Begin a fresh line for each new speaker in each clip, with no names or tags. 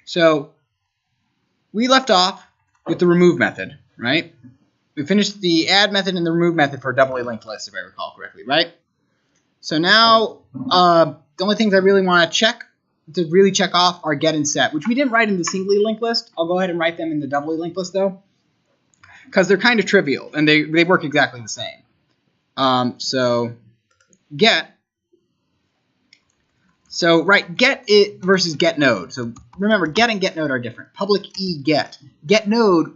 So we left off with the remove method, right? We finished the add method and the remove method for a doubly linked list, if I recall correctly, right? So now the only things I really want to check off are get and set, which we didn't write in the singly linked list. I'll go ahead and write them in the doubly linked list, though, because they're kind of trivial, and they work exactly the same. So get. So, right, get it versus get node. So remember, get and get node are different. Public e get. Get node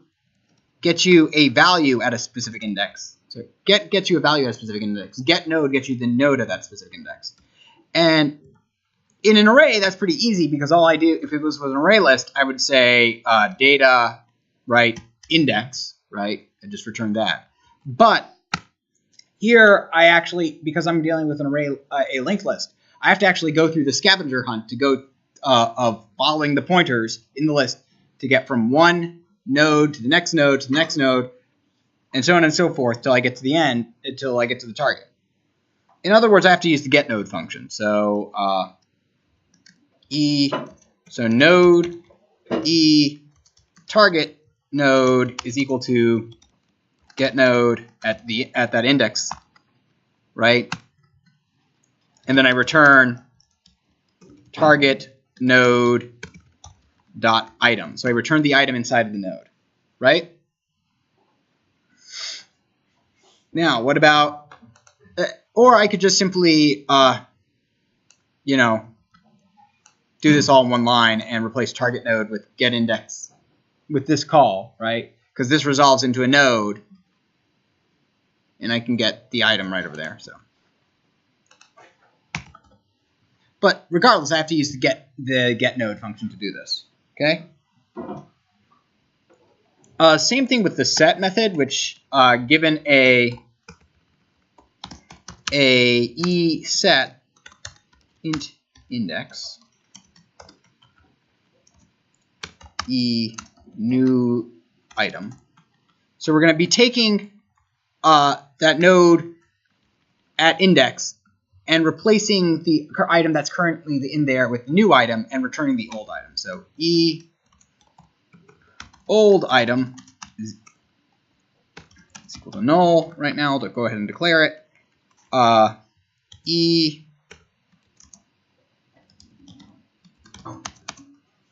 gets you a value at a specific index. So get gets you a value at a specific index. Get node gets you the node of that specific index. And in an array, that's pretty easy because all I do, if it was with an array list, I would say data, right, index, right, and just return that. But here, I actually, because I'm dealing with an array, a linked list, I have to actually go through the scavenger hunt to go of following the pointers in the list to get from one node to the next node to the next node, and so on and so forth till I get to the end, until I get to the target. In other words, I have to use the get node function. So so node e target node is equal to get node at that index, right? And then I return target node dot item. So I return the item inside of the node, right? Now, what about, or I could just simply, you know, do this all in one line and replace target node with get index with this call, right? Because this resolves into a node, and I can get the item right over there. So. But regardless, I have to use the get node function to do this. Okay. Same thing with the set method, which given a e set int index e new item. So we're going to be taking that node at index and replacing the item that's currently in there with the new item and returning the old item. So e old item is equal to null. Right now, I'll go ahead and declare it. E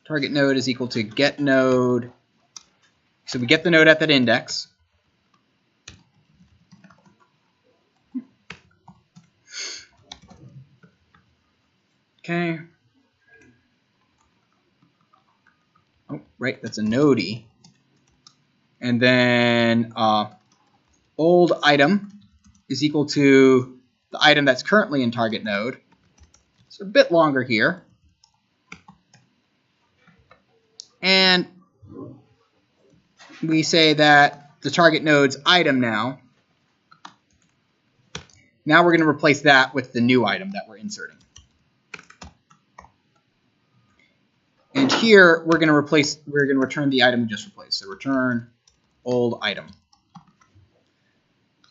target node is equal to get node. So we get the node at that index. Okay. Oh, right, that's a node-y. And then old item is equal to the item that's currently in target node. It's a bit longer here. And we say that the target node's item now. Now we're going to replace that with the new item that we're inserting. And here we're going to return the item we just replaced. So return old item.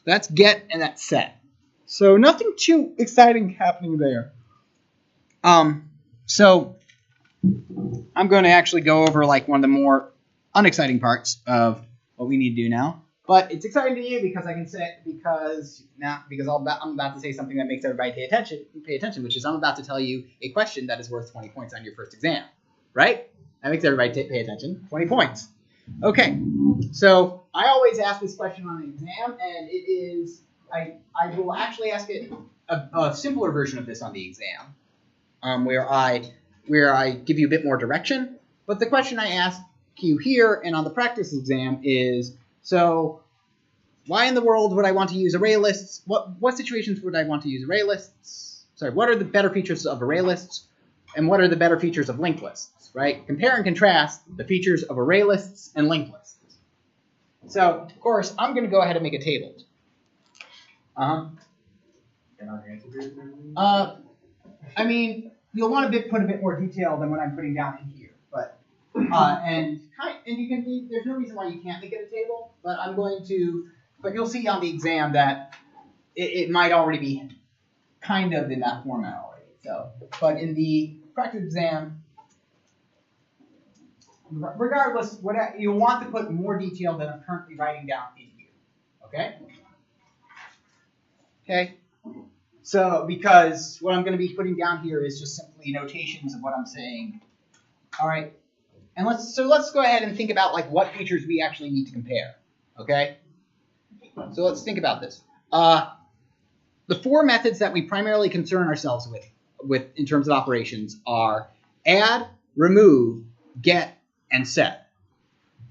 That's get and that's set. So nothing too exciting happening there. So I'm going to actually go over like one of the more unexciting parts of what we need to do now. But it's exciting to you because I can say because I'm about to say something that makes everybody pay attention, which is I'm about to tell you a question that is worth 20 points on your first exam. Right? That makes everybody pay attention. 20 points. Okay. So I always ask this question on an exam, and it is I will actually ask it a simpler version of this on the exam, where I give you a bit more direction. But the question I ask you here and on the practice exam is, so why in the world would I want to use array lists? What situations would I want to use array lists? Sorry, what are the better features of array lists? And what are the better features of linked lists? Right? Compare and contrast the features of array lists and linked lists. So, of course, I'm going to go ahead and make a table. I mean, you'll want to put a bit more detail than what I'm putting down in here, but and you can. There's no reason why you can't make it a table, but I'm going to. But you'll see on the exam that it might already be kind of in that format already. So, but in the practice exam, regardless, what you want to put more detail than I'm currently writing down in here. Okay? Okay? So, because what I'm going to be putting down here is just simply notations of what I'm saying. All right? And let's go ahead and think about like what features we actually need to compare. Okay? So let's think about this. The four methods that we primarily concern ourselves with in terms of operations are add, remove, get, and set.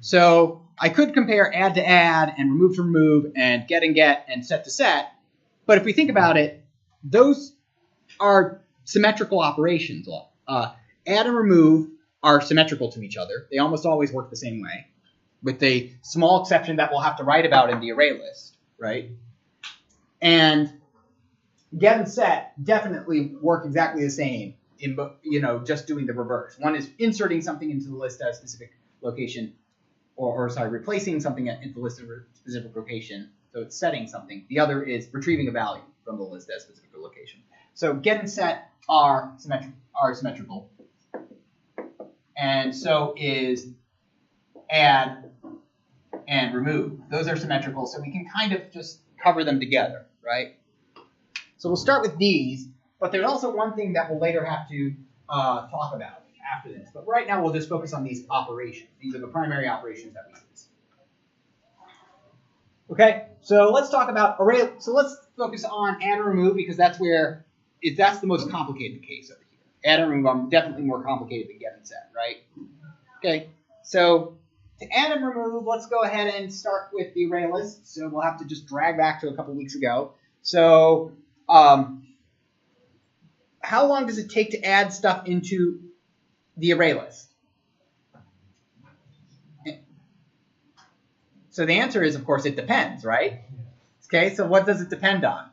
So I could compare add to add and remove to remove and get and set to set. But if we think about it, those are symmetrical operations. Add and remove are symmetrical to each other. They almost always work the same way, with the small exception that we'll have to write about in the array list, right? And get and set definitely work exactly the same in, just doing the reverse. One is inserting something into the list at a specific location, or replacing something into the list at a specific location. So it's setting something. The other is retrieving a value from the list at a specific location. So get and set are symmetrical. And so is add and remove. Those are symmetrical, so we can kind of just cover them together, right? So we'll start with these, but there's also one thing that we'll later have to talk about after this. But right now we'll just focus on these operations. These are the primary operations that we use. Okay, so let's talk about array. So let's focus on add and remove because that's the most complicated case over here. Add and remove are definitely more complicated than get and set, right? Okay, so to add and remove, let's go ahead and start with the array list. So we'll have to just drag back to a couple weeks ago. So how long does it take to add stuff into the array list? So the answer is, of course, it depends, right? Okay, so what does it depend on?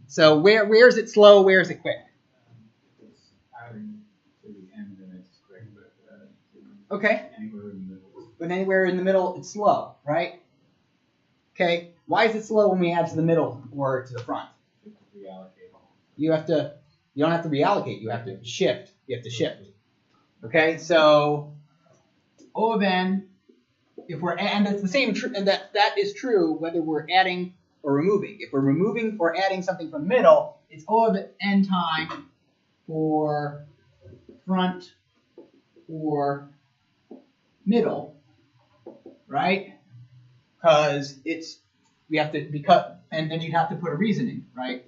So where is it slow, where is it quick?
It's adding to the end and it's quick, but
okay.
Anywhere in the middle.
But anywhere in the middle, it's slow, right? Okay, why is it slow when we add to the middle or to the front? You don't have to reallocate, you have to shift. You have to shift. Okay, so O of n, and it's the same, and that is true whether we're adding or removing. If we're removing or adding something from middle, it's O of n time for front or middle, right? Because and then you'd have to put a reasoning, right?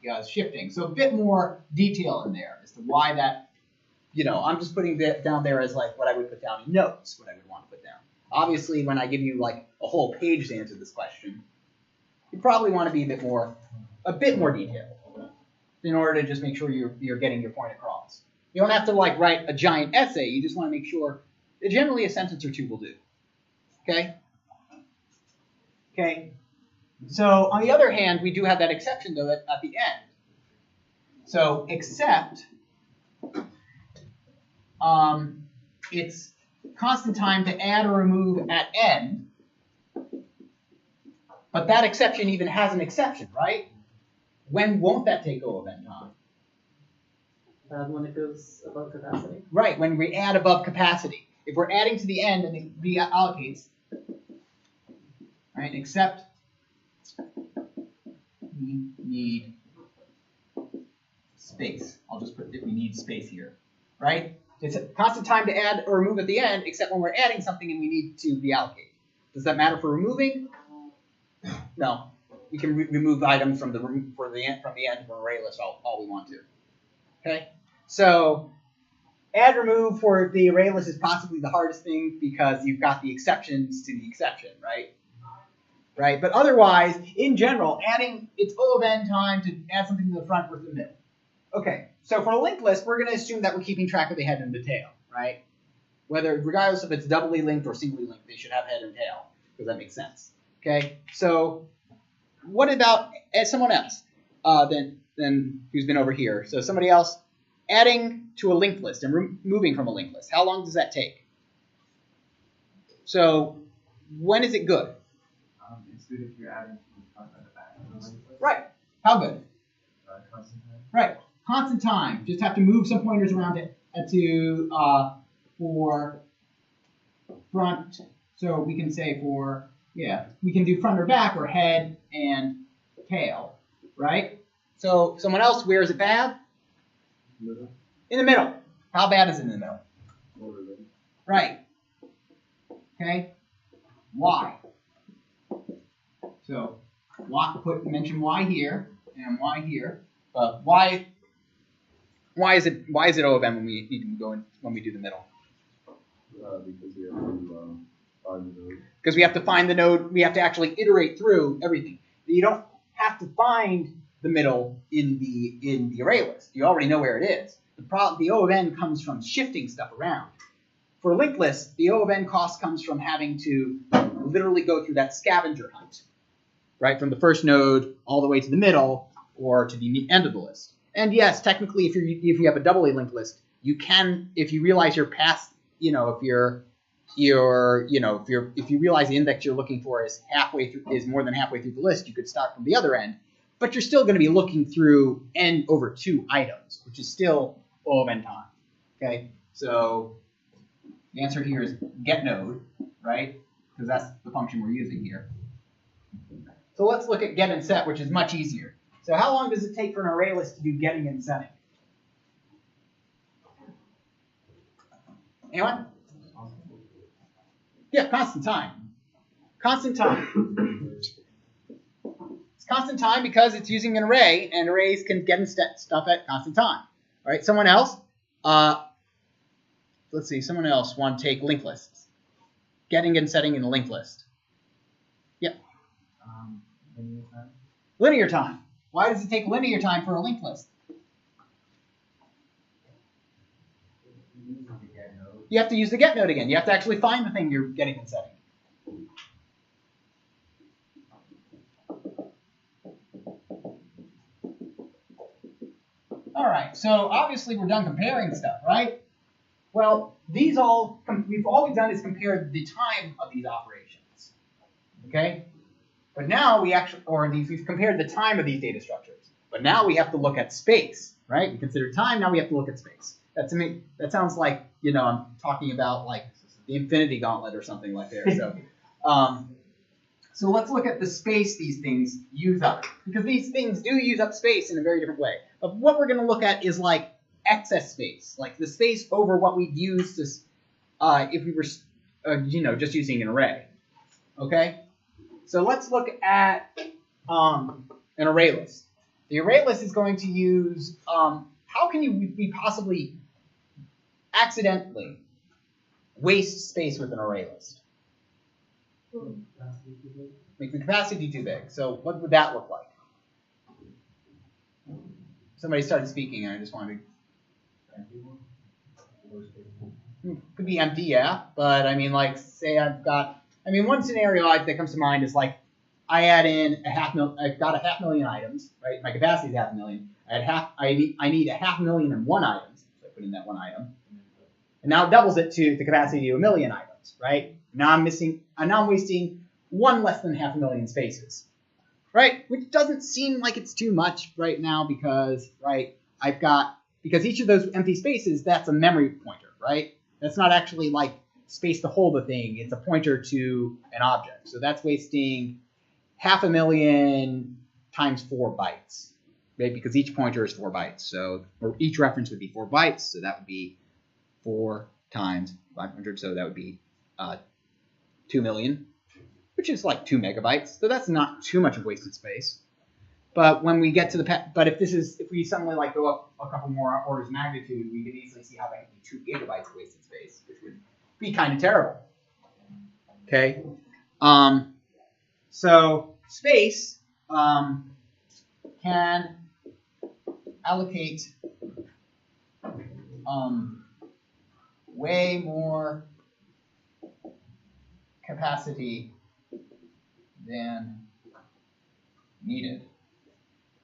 Because shifting. So a bit more detail in there as to why that, I'm just putting that down there as like what I would put down in notes, what I would want to put down. Obviously, when I give you like a whole page to answer this question, you probably want to be a bit more detailed in order to just make sure you're getting your point across. You don't have to like write a giant essay. You just want to make sure that generally a sentence or two will do. Okay? Okay. So on the other hand, we do have that exception though at the end. So except it's constant time to add or remove at end, but that exception even has an exception, right? When won't that take O of n time?
When it goes above capacity.
Right, when we add above capacity. If we're adding to the end and it reallocates, right, except we need space. I'll just put if we need space here, right? It's a constant time to add or remove at the end, except when we're adding something and we need to reallocate. Does that matter for removing? No. We can remove items from the end from array list all we want to. Okay? So add remove for the array list is possibly the hardest thing because you've got the exceptions to the exception, right? Right? But otherwise, in general, it's O of n time to add something to the front or to the middle. Okay, so for a linked list, we're going to assume that we're keeping track of the head and the tail, right? Regardless if it's doubly linked or singly linked, they should have head and tail, because that makes sense. Okay, so what about someone else than who's been over here? So somebody else adding to a linked list and removing from a linked list. How long does that take? So when is it good?
It's good if you're adding to the front and the back.
Right. How good?
Constant time.
Right. Constant time. Just have to move some pointers around it for front. So we can say for, yeah, we can do front or back or head and tail, right? So someone else, where is it bad?
Middle.
In the middle. How bad is it in the middle?
Borderline.
Right. Okay. Y. So mention Y here and Y here. But why is it O of n when we need to go in when we do the middle?
Because we have to find the node.
Because we have to find the node. We have to actually iterate through everything. You don't have to find the middle in the array list. You already know where it is. The O of n comes from shifting stuff around. For a linked list, the O of n cost comes from having to literally go through that scavenger hunt, right, from the first node all the way to the middle or to the end of the list. And yes, technically, if you have a doubly linked list, you can, if you realize you're past, if you realize the index you're looking for is more than halfway through the list, you could start from the other end. But you're still going to be looking through n over 2 items, which is still O of n time. Okay, so the answer here is get node, right? Because that's the function we're using here. So let's look at get and set, which is much easier. So how long does it take for an array list to do getting and setting? Anyone? Yeah, constant time. Constant time. It's constant time because it's using an array, and arrays can get and set stuff at constant time. All right, someone else? Let's see, someone else want to take linked lists. Getting and setting in a linked list. Yep.
Linear time.
Linear time. Why does it take linear time for a linked list? You have to use the get node again. You have to actually find the thing you're getting and setting. All right, so obviously we're done comparing stuff, right? Well, we've all we've done is compare the time of these operations, okay? But now we've compared the time of these data structures. But now we have to look at space, right? We consider time, now we have to look at space. That sounds like, I'm talking about like the Infinity Gauntlet or something like that. So let's look at the space these things use up. Because these things do use up space in a very different way. But what we're going to look at is like excess space, like the space over what we'd use to, if we were, just using an array. Okay? So let's look at an array list. The array list is going to use, how can we possibly accidentally waste space with an array list? Make the capacity too big. So what would that look like? Somebody started speaking and I just wanted to... Could be empty, yeah. But I mean, like, say I've got... one scenario that comes to mind is like, I add in I've got 500,000 items, right? My capacity is 500,000. I need 500,001 items. So I put in that one item. And now it doubles it to the capacity to 1,000,000 items, right? Now I'm wasting one less than 500,000 spaces, right? Which doesn't seem like it's too much right now because, right, because each of those empty spaces, that's a memory pointer, right? That's not actually like space to hold the thing. It's a pointer to an object. So that's wasting 500,000 times 4 bytes, right? Because each pointer is 4 bytes. So or each reference would be 4 bytes. So that would be 4 times 500. So that would be 2 million, which is like 2 megabytes. So that's not too much of wasted space. But when we get to if we suddenly like go up a couple more orders of magnitude, we can easily see how that could be 2 gigabytes of wasted space, which would be kind of terrible. Okay. So space can allocate way more capacity than needed.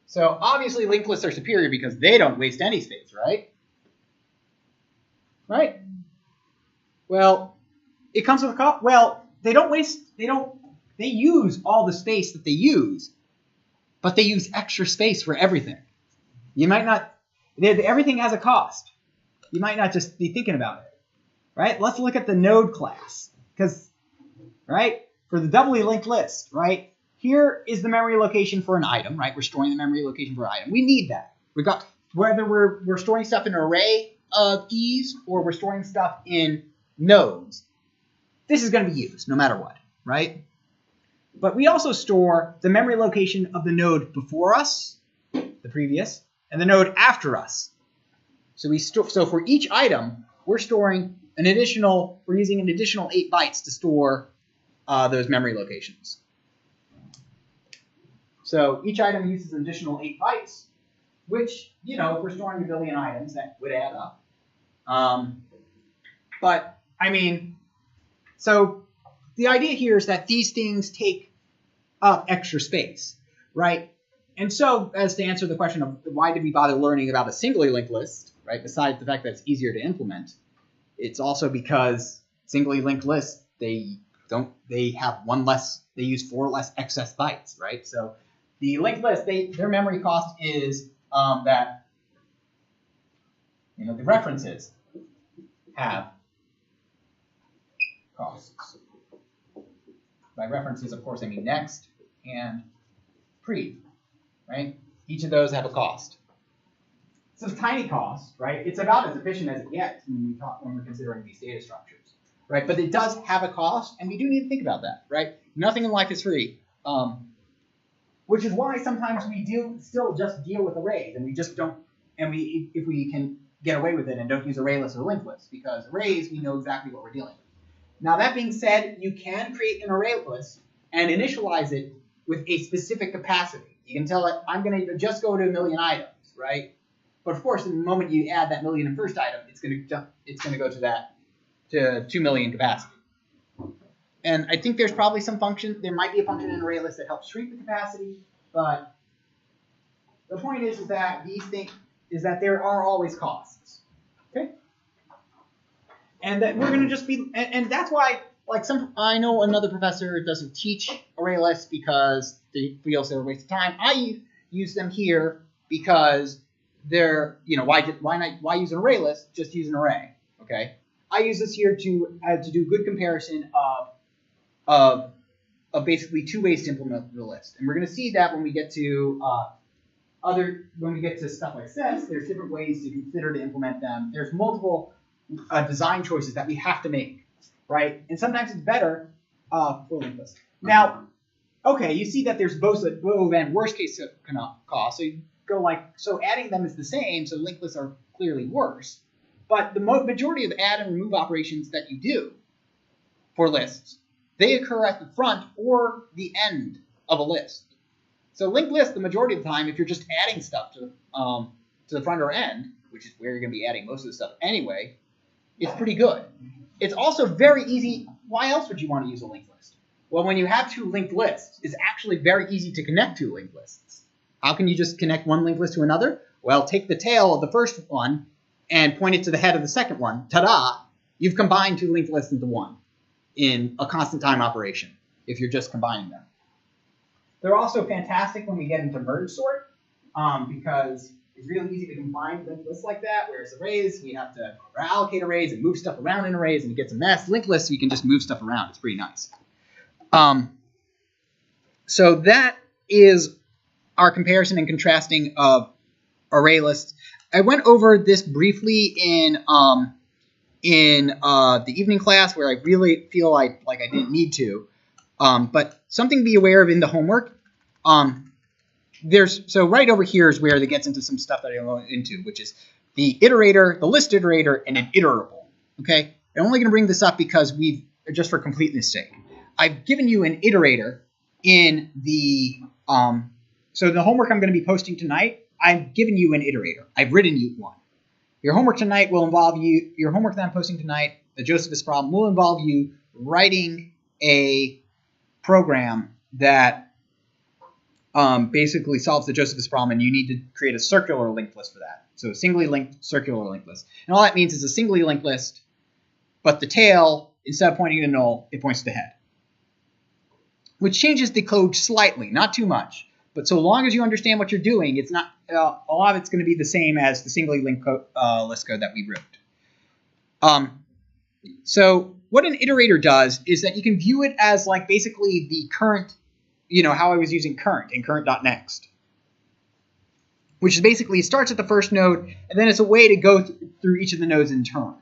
So obviously linked lists are superior because they don't waste any space, right? Right? Well, it comes with a cost. Well, they use all the space that they use, but they use extra space for everything. You might not, everything has a cost. You might not just be thinking about it, right? Let's look at the node class. because, right, for the doubly linked list, right, here is the memory location for an item, right? We're storing the memory location for an item. We need that. We've got, whether we're storing stuff in an array of E's or we're storing stuff in nodes, this is going to be used no matter what, right? But we also store the memory location of the node before us, the previous, and the node after us. So so for each item, we're using an additional 8 bytes to store those memory locations. So each item uses an additional 8 bytes, which, you know, if we're storing a billion items, that would add up. But, I mean, so the idea here is that these things take up extra space, right? And so, as to answer the question of why did we bother learning about a singly linked list, right, besides the fact that it's easier to implement, it's also because singly linked lists, they use 4 less excess bytes, right? So the linked list, their memory cost is that, you know, the references have costs. By references, of course, I mean next and pre, right? Each of those have a cost. It's a tiny cost, right? It's about as efficient as it gets when we're considering these data structures, right? But it does have a cost, and we do need to think about that, right? Nothing in life is free, which is why sometimes we still just deal with arrays, and we just don't, and if we can get away with it and don't use ArrayList or linked list, because arrays, we know exactly what we're dealing with. Now, that being said, you can create an array list and initialize it with a specific capacity. You can tell it, I'm going to just go to 1 million items, right? But of course, in the moment you add that 1,000,000th first item, it's going to go to 2 million capacity. And I think there's probably some function. There might be a function in ArrayList that helps shrink the capacity, but the point is that there are always costs. Okay. And that we're going to just be, and that's why, like, I know another professor doesn't teach ArrayList because they feel they're a waste of time. I use them here because they're, you know, why use an ArrayList? Just use an array, okay? I use this here to do good comparison of basically 2 ways to implement the list, and we're going to see that when we get to stuff like sets, there's different ways to consider to implement them. There's multiple design choices that we have to make, right? And sometimes it's better for linked list. Now, okay, you see that there's both and worst case cost. So you go so adding them is the same, so linked lists are clearly worse. But the majority of add and remove operations that you do for lists, they occur at the front or the end of a list. So linked list, the majority of the time, if you're just adding stuff to the front or end, which is where you're going to be adding most of the stuff anyway, it's pretty good. It's also very easy. Why else would you want to use a linked list? Well, when you have 2 linked lists, it's actually very easy to connect 2 linked lists. How can you just connect one linked list to another? Well, take the tail of the first one and point it to the head of the second one. Ta-da! You've combined 2 linked lists into one in a constant time operation if you're just combining them. They're also fantastic when we get into merge sort because it's really easy to combine linked lists like that, whereas arrays, we have to allocate arrays and move stuff around in arrays, and it gets a mess. Linked lists, you can just move stuff around. It's pretty nice. So that is our comparison and contrasting of array lists. I went over this briefly in the evening class where I really feel like I didn't need to. But something to be aware of in the homework. So right over here is where it gets into some stuff that I won't go into, which is the iterator, the list iterator, and an iterable. Okay, I'm only going to bring this up because just for completeness sake, I've given you an iterator in the so the homework I'm going to be posting tonight. I've given you an iterator. I've written you one. Your homework tonight will involve your homework that I'm posting tonight, the Josephus problem, will involve you writing a program that basically solves the Josephus problem, and you need to create a circular linked list for that. So a singly linked circular linked list. And all that means is a singly linked list, but the tail, instead of pointing to null, it points to the head. Which changes the code slightly, not too much. But so long as you understand what you're doing, it's not a lot of it's going to be the same as the singly linked list code that we wrote. So what an iterator does is that you can view it as like basically the current, how I was using current in current.next, which is basically it starts at the first node, and then it's a way to go through each of the nodes in turn.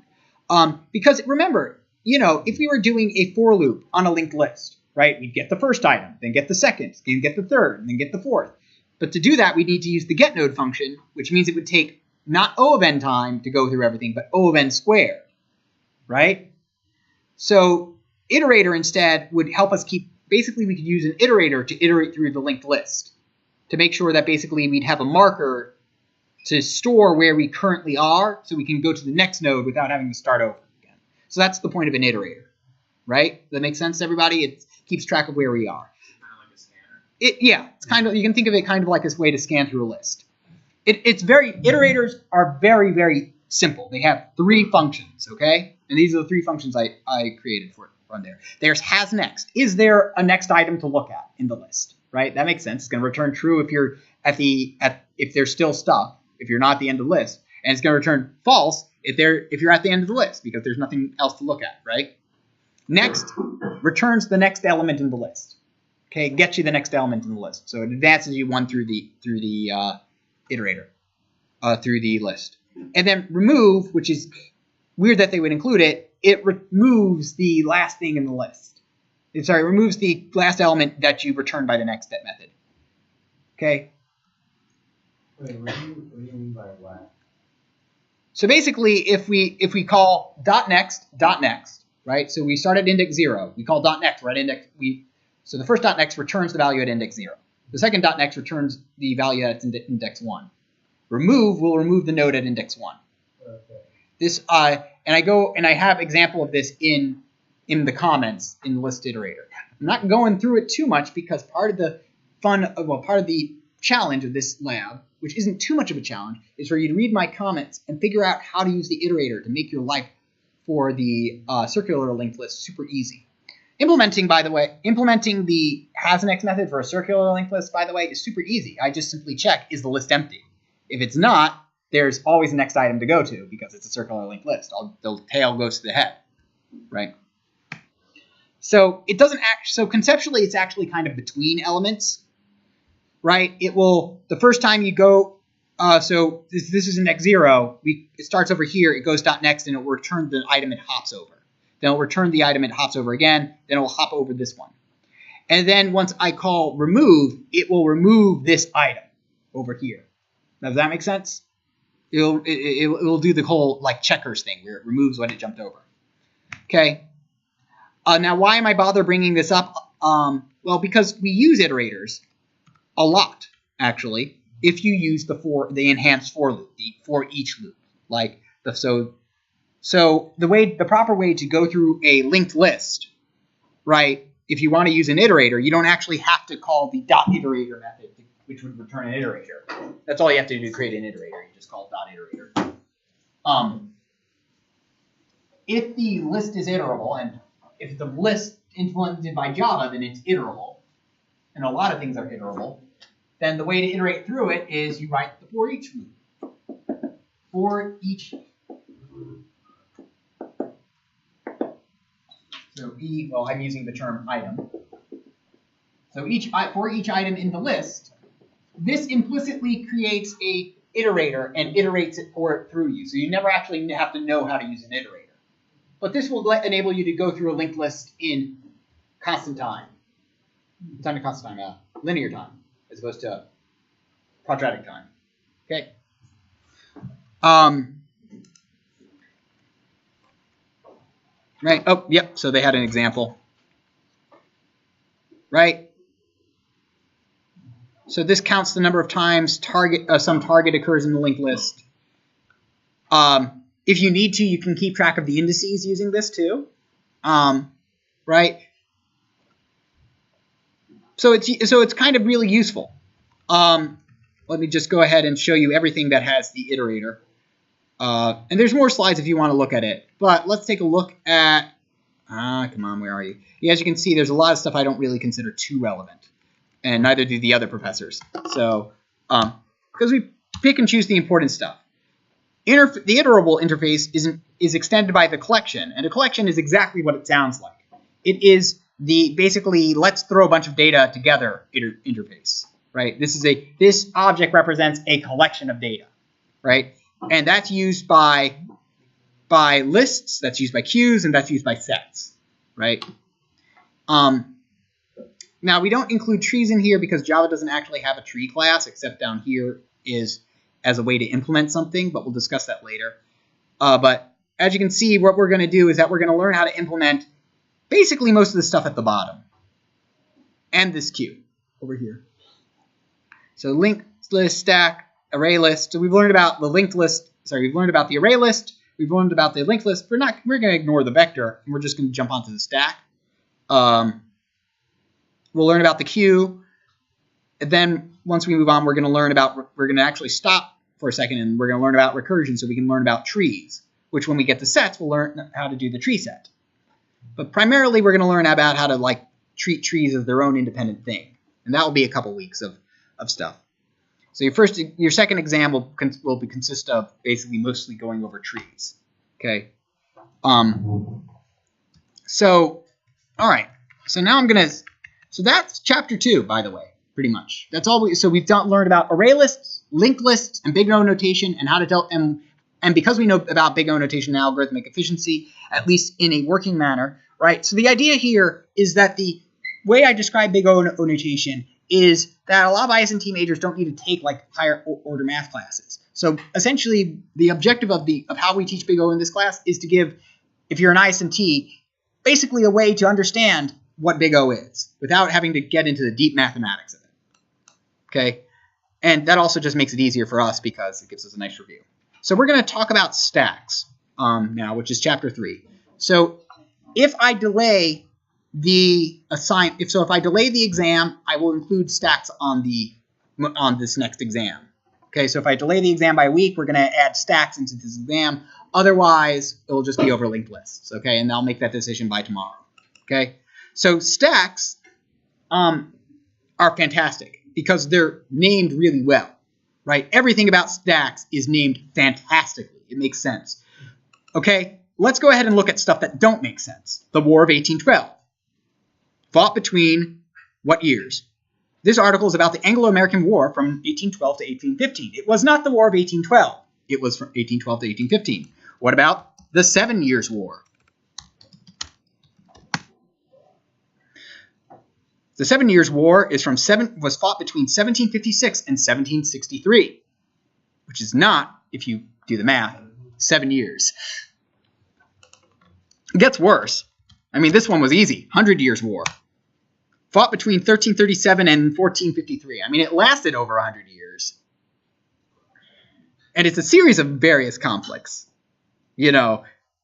Because remember, if we were doing a for loop on a linked list, right, we'd get the first item, then get the second, then get the third, and then get the fourth. But to do that, we need to use the getNode function, which means it would take not O of n time to go through everything, but O of n squared, right? So iterator instead would help us basically we could use an iterator to iterate through the linked list to make sure that basically we'd have a marker to store where we currently are so we can go to the next node without having to start over again. So that's the point of an iterator, right? Does that make sense to everybody? It keeps track of where we are.
Kind of like a scanner.
It's kind of, you can think of it kind of like this way to scan through a list. Iterators are very, very simple. They have 3 functions, okay? And these are the 3 functions I created for on there. There's has next. Is there a next item to look at in the list, right? That makes sense. It's going to return true if you're if there's still stuff, if you're not at the end of the list, and it's going to return false if you're at the end of the list because there's nothing else to look at, right? Next returns the next element in the list. Okay, gets you the next element in the list. So it advances you one through the iterator, through the list. And then remove, which is weird that they would include it, it removes the last thing in the list. It removes the last element that you return by the next method. Okay?
Wait, what do you mean by what?
So basically, if we call .next, right? So we start at index 0. We call .next, we're at index, so the first .next returns the value at index 0. The second .next returns the value at index 1. Remove will remove the node at index 1.
Okay.
This and I have example of this in the comments in the list iterator. I'm not going through it too much because part of the challenge of this lab, which isn't too much of a challenge, is for you to read my comments and figure out how to use the iterator to make your life for the circular linked list super easy. Implementing the hasNext method for a circular linked list, by the way, is super easy. I just simply check, is the list empty? If it's not, there's always a next item to go to because it's a circular linked list. The tail goes to the head, right? So it doesn't so conceptually, it's actually kind of between elements, right? It will, the first time you go, so this is index 0, it starts over here, it goes .next, and it will return the item it hops over. Then it'll return the item it hops over again, then it will hop over this one. And then once I call remove, it will remove this item over here. Now, does that make sense? It will do the whole like checkers thing where it removes what it jumped over. Okay. Now, why am I bother bringing this up? Well, because we use iterators a lot, actually. If you use the enhanced for loop, the for each loop, like so the proper way to go through a linked list, right? If you want to use an iterator, you don't actually have to call the .iterator method, which would return an iterator. That's all you have to do to create an iterator. You just call it .iterator. If the list is iterable, and if the list implemented by Java, then it's iterable, and a lot of things are iterable, then the way to iterate through it is you write the for each loop. For each. So well, I'm using the term item. So for each item in the list, this implicitly creates a iterator and iterates it through you. So you never actually have to know how to use an iterator. But this will enable you to go through a linked list in constant time. It's not constant time, linear time, as opposed to quadratic time. Okay. Right. Oh, yep. So they had an example. Right. So this counts the number of times some target occurs in the linked list. If you need to, you can keep track of the indices using this too. Right. So it's kind of really useful. Let me just go ahead and show you everything that has the iterator. And there's more slides if you want to look at it. But let's take a look at, come on, where are you? Yeah, as you can see, there's a lot of stuff I don't really consider too relevant. And neither do the other professors. So, because we pick and choose the important stuff. The iterable interface is extended by the collection, and a collection is exactly what it sounds like. It is the basically let's throw a bunch of data together interface, right? This object represents a collection of data, right? And that's used by lists, that's used by queues, and that's used by sets, right? Now we don't include trees in here because Java doesn't actually have a tree class, except down here is as a way to implement something, but we'll discuss that later. But as you can see, what we're going to do is that we're going to learn how to implement basically most of the stuff at the bottom. And this queue over here. So linked list, stack, array list. So we've learned about the linked list. Sorry, we've learned about the array list. We've learned about the linked list. We're going to ignore the vector, and we're just going to jump onto the stack. We'll learn about the queue. And then once we move on, we're going to actually stop for a second, and we're going to learn about recursion so we can learn about trees, which when we get to sets, we'll learn how to do the tree set. But primarily, we're going to learn about how to treat trees as their own independent thing. And that will be a couple weeks of stuff. So your second exam will consist of basically mostly going over trees. Okay. So, all right. So now so that's chapter 2, by the way, pretty much. That's all so we've learned about array lists, linked lists, and big O notation, and how to tell and because we know about big O notation and algorithmic efficiency, at least in a working manner, right? So the idea here is that the way I describe big O notation is that a lot of IS&T majors don't need to take higher order math classes. So essentially, the objective of how we teach big O in this class is to give, if you're an IS&T, basically a way to understand what big O is without having to get into the deep mathematics of it. Okay, and that also just makes it easier for us because it gives us a nice review. So we're going to talk about stacks now, which is chapter 3. So if I delay if I delay the exam, I will include stacks on this next exam. Okay, so if I delay the exam by a week, we're going to add stacks into this exam. Otherwise, it will just be over linked lists. Okay, and I'll make that decision by tomorrow. Okay, so stacks are fantastic because they're named really well, right? Everything about stacks is named fantastically. It makes sense. Okay, let's go ahead and look at stuff that don't make sense. The War of 1812. Fought between what years? This article is about the Anglo-American War from 1812 to 1815. It was not the War of 1812. It was from 1812 to 1815. What about the 7 Years' War? The 7 Years' War was fought between 1756 and 1763, which is not, if you do the math, 7 years. It gets worse. I mean, this one was easy. 100 Years' War. Fought between 1337 and 1453. I mean, it lasted over 100 years. And it's a series of various conflicts,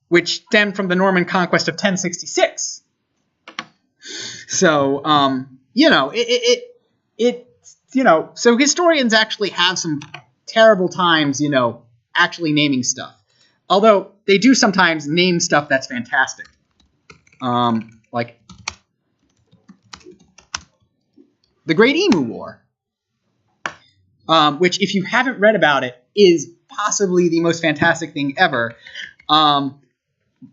which stemmed from the Norman conquest of 1066. So, so historians actually have some terrible times, actually naming stuff. Although they do sometimes name stuff that's fantastic. Like the Great Emu War, which, if you haven't read about it, is possibly the most fantastic thing ever.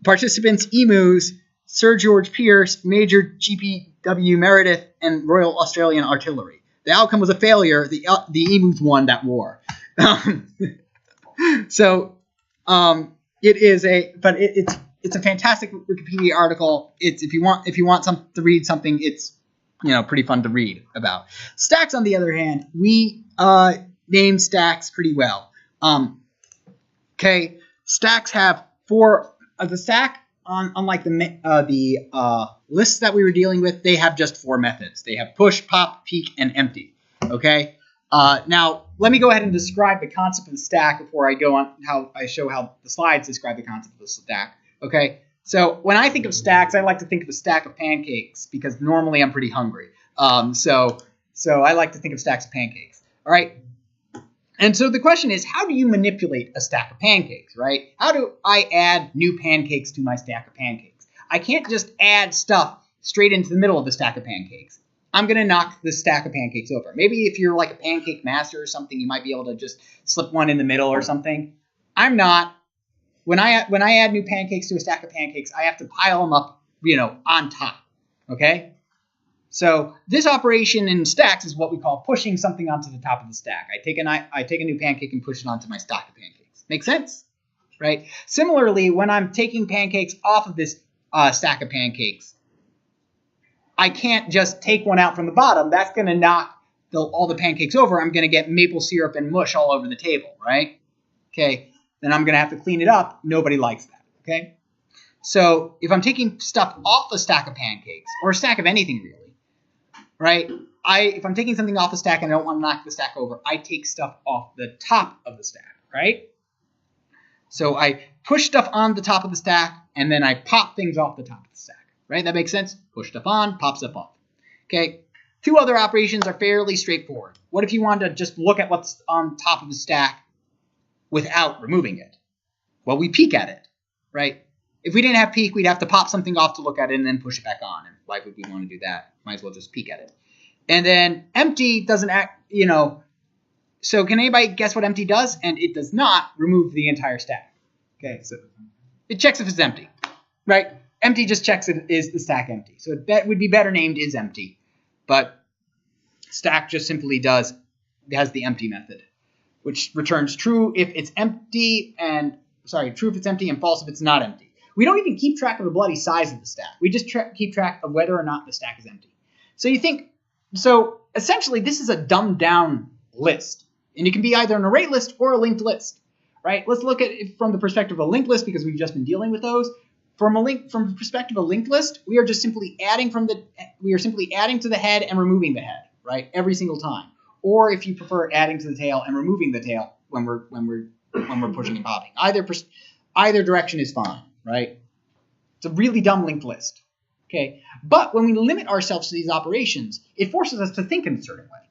Participants: emus, Sir George Pierce, Major G.P.W. Meredith, and Royal Australian Artillery. The outcome was a failure. The emus won that war. It's a fantastic Wikipedia article. If you want to read something, it's pretty fun to read about. Stacks, on the other hand, we name stacks pretty well. Okay, stacks have the stack. Unlike the lists that we were dealing with, they have just 4 methods. They have push, pop, peek, and empty. Okay. Now let me go ahead and describe the concept of the stack before I go on how I show how the slides describe the concept of the stack. Okay. So when I think of stacks, I like to think of a stack of pancakes because normally I'm pretty hungry. So I like to think of stacks of pancakes. All right. And so the question is, how do you manipulate a stack of pancakes, right? How do I add new pancakes to my stack of pancakes? I can't just add stuff straight into the middle of the stack of pancakes. I'm going to knock the stack of pancakes over. Maybe if you're like a pancake master or something, you might be able to just slip one in the middle or something. I'm not. When I add new pancakes to a stack of pancakes, I have to pile them up, on top. Okay? So this operation in stacks is what we call pushing something onto the top of the stack. I take a new pancake and push it onto my stack of pancakes. Make sense? Right? Similarly, when I'm taking pancakes off of this stack of pancakes, I can't just take one out from the bottom. That's going to knock all the pancakes over. I'm going to get maple syrup and mush all over the table, right? Okay, then I'm going to have to clean it up. Nobody likes that, okay? So if I'm taking stuff off a stack of pancakes, or a stack of anything really, right? If I'm taking something off the stack and I don't want to knock the stack over, I take stuff off the top of the stack, right? So I push stuff on the top of the stack, and then I pop things off the top of the stack, right? That makes sense? Push stuff on, pop stuff off. Okay, 2 other operations are fairly straightforward. What if you wanted to just look at what's on top of the stack without removing it? Well, we peek at it, right? If we didn't have peek, we'd have to pop something off to look at it and then push it back on. And why would we want to do that? Might as well just peek at it. And then empty doesn't act, so can anybody guess what empty does? And it does not remove the entire stack. Okay, so it checks if it's empty, right? Empty just checks if is the stack empty. So that would be better named is empty. But stack just simply has the empty method, which returns true if it's empty and, true if it's empty and false if it's not empty. We don't even keep track of the bloody size of the stack. We just keep track of whether or not the stack is empty. So essentially this is a dumbed down list. And it can be either an array list or a linked list, right? Let's look at it from the perspective of a linked list because we've just been dealing with those. From the perspective of a linked list, we are just simply adding to the head and removing the head, right? Every single time. Or if you prefer, adding to the tail and removing the tail when we're pushing and popping. Either direction is fine, right? It's a really dumb linked list. Okay? But when we limit ourselves to these operations, it forces us to think in a certain way.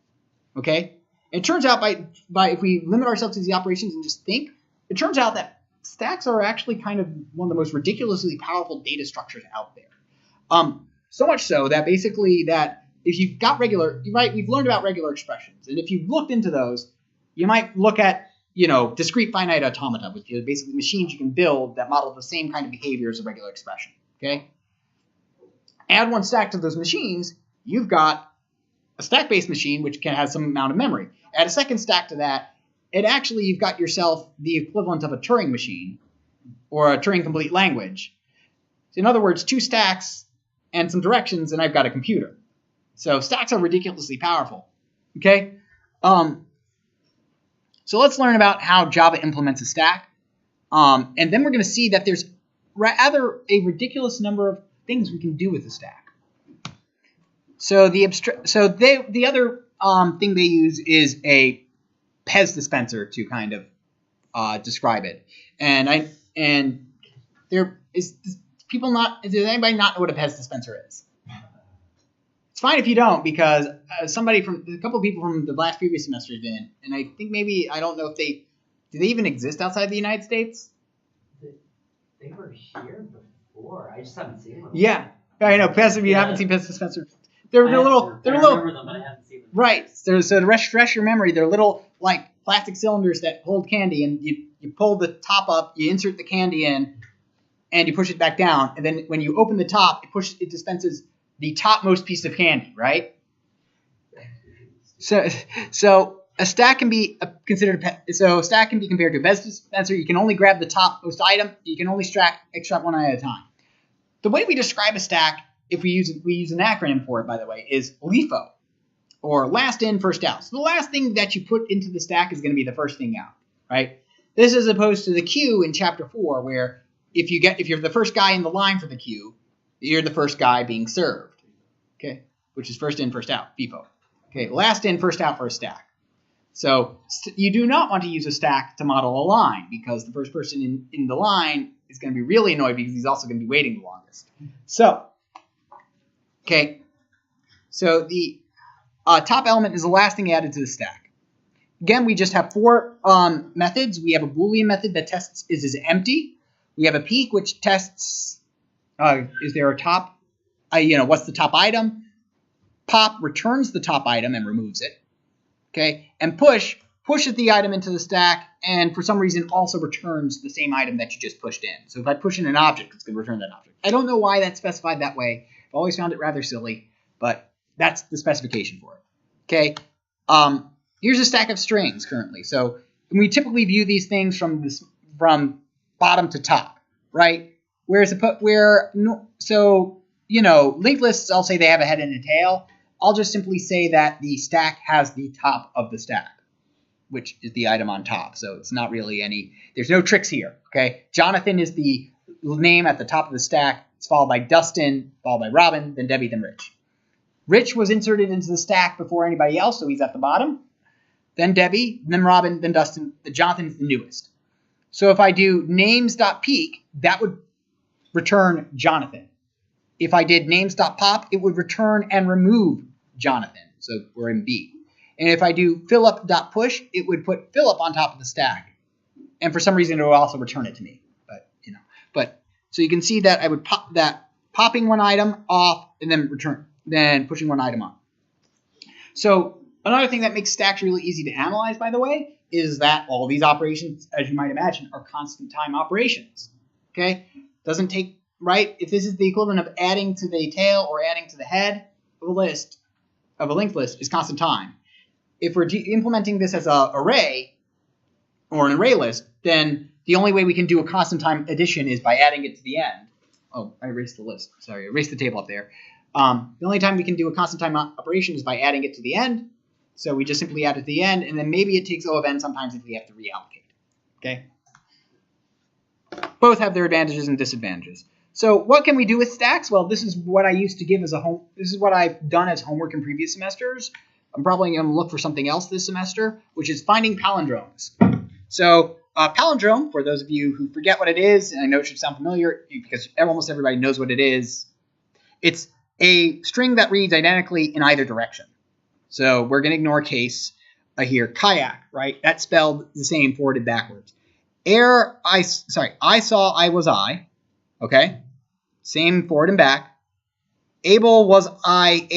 Okay? It turns out if we limit ourselves to these operations and just think, it turns out that stacks are actually kind of one of the most ridiculously powerful data structures out there. So much so that basically that if you've got we've learned about regular expressions. And if you've looked into those, you might look at, discrete finite automata, which are basically machines you can build that model the same kind of behavior as a regular expression. Okay? Add one stack to those machines, you've got a stack-based machine which can have some amount of memory. Add a second stack to that, you've got yourself the equivalent of a Turing machine or a Turing complete language. In other words, 2 stacks and some directions, and I've got a computer. So stacks are ridiculously powerful. Okay? So let's learn about how Java implements a stack. And then we're going to see that there's rather a ridiculous number of things we can do with a stack. So the other thing they use is a Pez dispenser to kind of describe it. And does anybody not know what a Pez dispenser is? It's fine if you don't, because a couple of people from the last previous semester have been, and I think I don't know if do they even exist outside the United States?
They were here before. I just haven't seen them.
Yeah, I know. Pez, if you haven't seen Pez dispensers, they're little.
I remember them, but I haven't seen them.
Right. So to refresh your memory, they're little like plastic cylinders that hold candy, and you pull the top up, you insert the candy in, and you push it back down, and then when you open the top, it dispenses the topmost piece of candy, right? So a stack can be compared to a Pez dispenser. You can only grab the topmost item. You can only extract one at a time. The way we describe a stack, if we use an acronym for it, by the way, is LIFO, or last in, first out. So the last thing that you put into the stack is going to be the first thing out, right? This is opposed to the queue in chapter 4, where if you're the first guy in the line for the queue, you're the first guy being served. Okay, which is first in, first out, FIFO. Okay, last in, first out for a stack. So you do not want to use a stack to model a line, because the first person in the line is going to be really annoyed because he's also going to be waiting the longest. So the top element is the last thing added to the stack. Again, we just have 4 methods. We have a Boolean method that tests is empty. We have a peek, which tests is there a top. What's the top item? Pop returns the top item and removes it. Okay, and push pushes the item into the stack, and for some reason also returns the same item that you just pushed in. So if I push in an object, it's going to return that object. I don't know why that's specified that way. I've always found it rather silly, but that's the specification for it. Okay. Here's a stack of strings currently. So we typically view these things from bottom to top, right? So linked lists, I'll say they have a head and a tail. I'll just simply say that the stack has the top of the stack, which is the item on top. So it's not really there's no tricks here, okay? Jonathan is the name at the top of the stack. It's followed by Dustin, followed by Robin, then Debbie, then Rich. Rich was inserted into the stack before anybody else, so he's at the bottom. Then Debbie, then Robin, then Dustin. Jonathan is the newest. So if I do names.peek, that would return Jonathan. If I did names.pop, it would return and remove Jonathan. So we're in B. And if I do Philip.push, it would put Philip on top of the stack. And for some reason, it will also return it to me. So you can see that I would popping one item off and then pushing one item on. So another thing that makes stacks really easy to analyze, by the way, is that all these operations, as you might imagine, are constant time operations. Okay? Doesn't take, right? If this is the equivalent of adding to the tail or adding to the head of a list, of a linked list, is constant time. If we're implementing this as an array or an array list, then the only way we can do a constant time addition is by adding it to the end. Oh, I erased the list. Sorry, I erased the table up there. The only time we can do a constant time operation is by adding it to the end. So we just simply add it to the end, and then maybe it takes O of n sometimes if we have to reallocate. Okay? Both have their advantages and disadvantages. So what can we do with stacks? Well, this is what I used to give as this is what I've done as homework in previous semesters. I'm probably going to look for something else this semester, which is finding palindromes. So palindrome, for those of you who forget what it is, and I know it should sound familiar because almost everybody knows what it is, it's a string that reads identically in either direction. So we're going to ignore case here. Kayak, right? That's spelled the same forward and backwards. I saw I was I. Okay? Same forward and back. Able was I,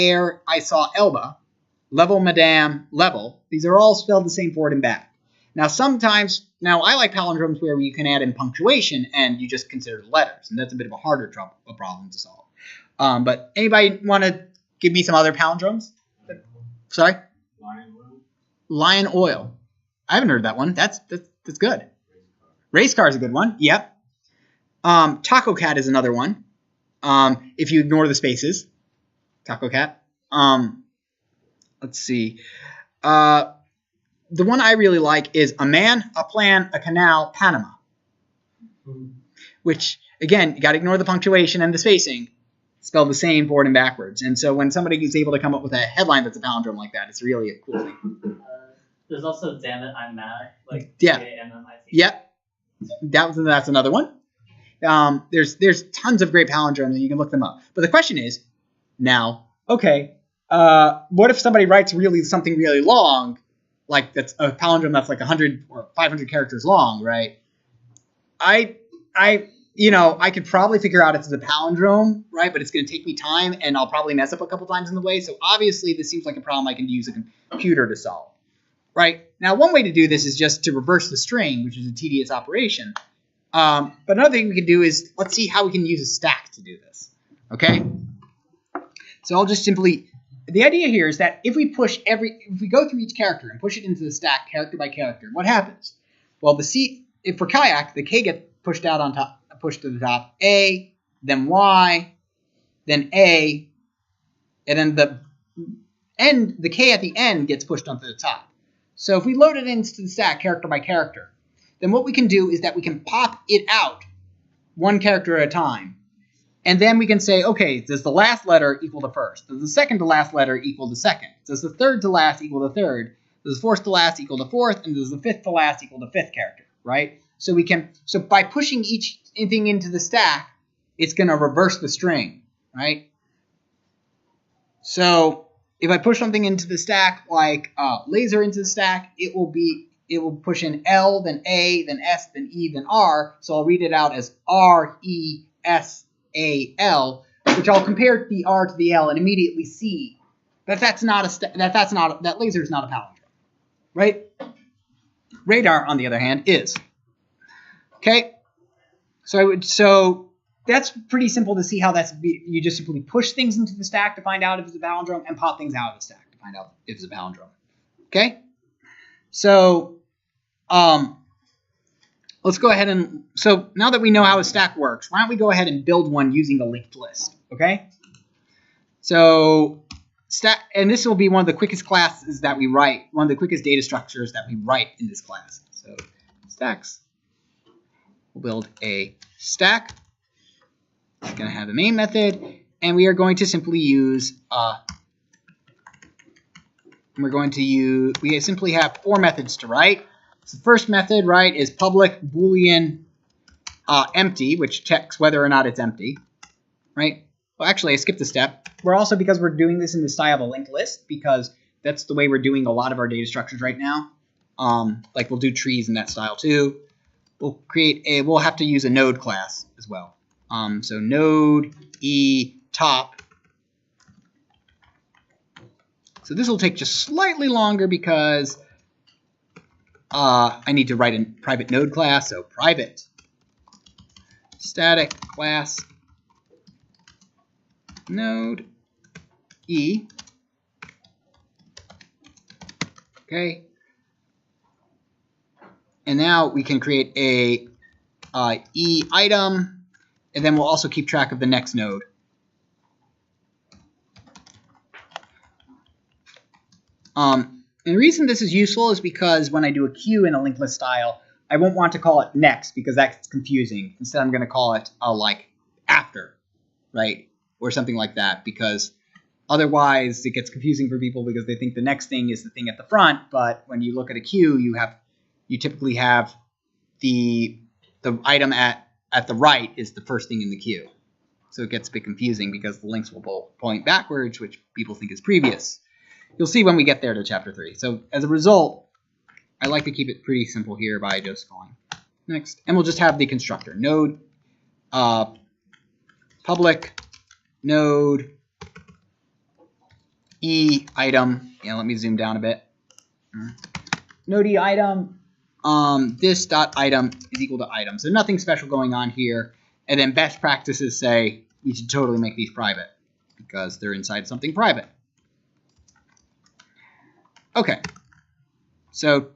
I saw Elba. Level, madame, level. These are all spelled the same forward and back. Now, I like palindromes where you can add in punctuation and you just consider the letters. And that's a bit of a harder problem to solve. But anybody want to give me some other palindromes? Sorry? Lion oil. I haven't heard that one. That's good. Race car is a good one. Yep. Taco cat is another one. If you ignore the spaces. Taco cat. Let's see. The one I really like is a man, a plan, a canal, Panama. Which, again, you got to ignore the punctuation and the spacing. Spelled the same forward and backwards. And so when somebody is able to come up with a headline that's a palindrome like that, it's really a cool thing.
There's also damn it, I'm mad. Like
yeah.
T-A-M-M-I-T.
Yep. That's another one. There's tons of great palindromes and you can look them up. But the question is, now, okay, what if somebody writes something really long, like that's a palindrome that's like 100 or 500 characters long, right? I could probably figure out it's a palindrome, right? But it's going to take me time, and I'll probably mess up a couple times in the way. So obviously, this seems like a problem I can use a computer to solve, right? Now, one way to do this is just to reverse the string, which is a tedious operation. But another thing we can do is, let's see how we can use a stack to do this, okay? So I'll just simply, the idea here is that if we go through each character and push it into the stack character by character, what happens? Well, if for kayak, the K gets pushed out on top, pushed to the top, A, then Y, then A, and then the K at the end gets pushed onto the top. So if we load it into the stack character by character, then what we can do is that we can pop it out one character at a time. And then we can say, okay, does the last letter equal the first? Does the second to last letter equal the second? Does the third to last equal the third? Does the fourth to last equal the fourth? And does the fifth to last equal the fifth character, right? So by pushing each thing into the stack, it's going to reverse the string, right? So if I push something into the stack, like laser into the stack, it will push in L, then A, then S, then E, then R. So I'll read it out as R, E, S, A, L, which I'll compare the R to the L and immediately see that that laser is not a palindrome, right? Radar, on the other hand, is. Okay, so that's pretty simple to see how you just simply push things into the stack to find out if it's a palindrome and pop things out of the stack to find out if it's a palindrome. Okay, so let's go ahead and, so now that we know how a stack works, why don't we go ahead and build one using a linked list, okay? So and this will be one of the quickest classes that we write, one of the quickest data structures that we write in this class. So stacks, we'll build a stack. It's going to have a main method, and we are going to simply use, we simply have 4 methods to write. So the first method, right, is public boolean empty, which checks whether or not it's empty, right? Well, actually, I skipped a step. Because we're doing this in the style of a linked list, because that's the way we're doing a lot of our data structures right now. Like we'll do trees in that style too. We'll have to use a node class as well. So node e top. So this will take just slightly longer because I need to write a private node class. So private static class node e. Okay. And now we can create a e item, and then we'll also keep track of the next node. And the reason this is useful is because when I do a queue in a linked list style, I won't want to call it next because that's confusing. Instead, I'm going to call it like after, right? Or something like that, because otherwise it gets confusing for people because they think the next thing is the thing at the front. But when you look at a queue, you typically have the item at the right is the first thing in the queue. So it gets a bit confusing because the links will point backwards, which people think is previous. You'll see when we get there to chapter 3. So as a result, I like to keep it pretty simple here by just going next. And we'll just have the constructor. Node public node e item. Yeah, let me zoom down a bit. Node e item. This dot item is equal to item. So nothing special going on here. And then best practices say we should totally make these private because they're inside something private. Okay, so